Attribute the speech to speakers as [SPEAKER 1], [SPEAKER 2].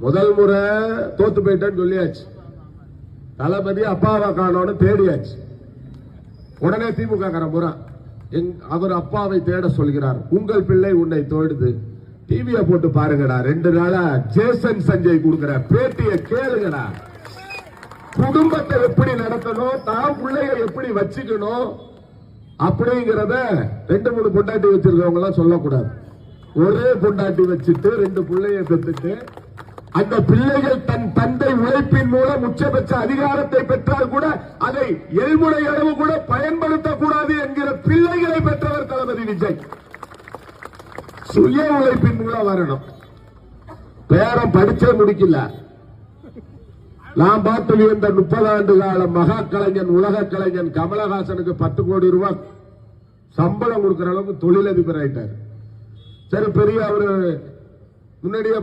[SPEAKER 1] முதல் முறை தோத்து போயிட்டேன்னு சொல்லியாச்சு. தளபதி அப்பாவை காணோன்னு தேடியாச்சு. உடனே திமுக காரன் அவர் அப்பாவை தேட சொல்கிறார். உங்கள் பிள்ளை உன்னை தோடுது, டிவியை போட்டு பாருங்கடா. 2 நாளா ஜேசன் சஞ்சய் கொடுக்கிற பேட்டியை கேளுங்கடா. குடும்பத்தை எப்படி நடத்தணும், தான் பிள்ளைய எப்படி வச்சுக்கணும் அப்படிங்கிறத 2-3 பொண்டாட்டி வச்சிருக்கவங்க எல்லாம் சொல்லக்கூடாது. ஒரே பொண்டாட்டி வச்சுட்டு 2 பிள்ளைய பெற்றுட்டு அந்த பிள்ளைகள் தன் தந்தை உழைப்பின் மூலம் உச்சபட்ச அதிகாரத்தை பெற்றால் கூட அதை எல்முனை அளவு கூட பயன்படுத்தக்கூடாது என்கிற பிள்ளைகளை பெற்றவர் தளபதி விஜய். சுய உழைப்பின் மூலம் வரணும். பேரம் படிச்சே முடிக்கல. நாம் பார்த்து இந்த 30 ஆண்டு கால மகா கலைஞன், உலக கலைஞன் கமலஹாசனுக்கு 10 கோடி ரூபாய் சம்பளம் கொடுக்கிற அளவுக்கு தொழிலதிபர் ஆயிட்டார். சரி, பெரிய அவரு முன்னாடியே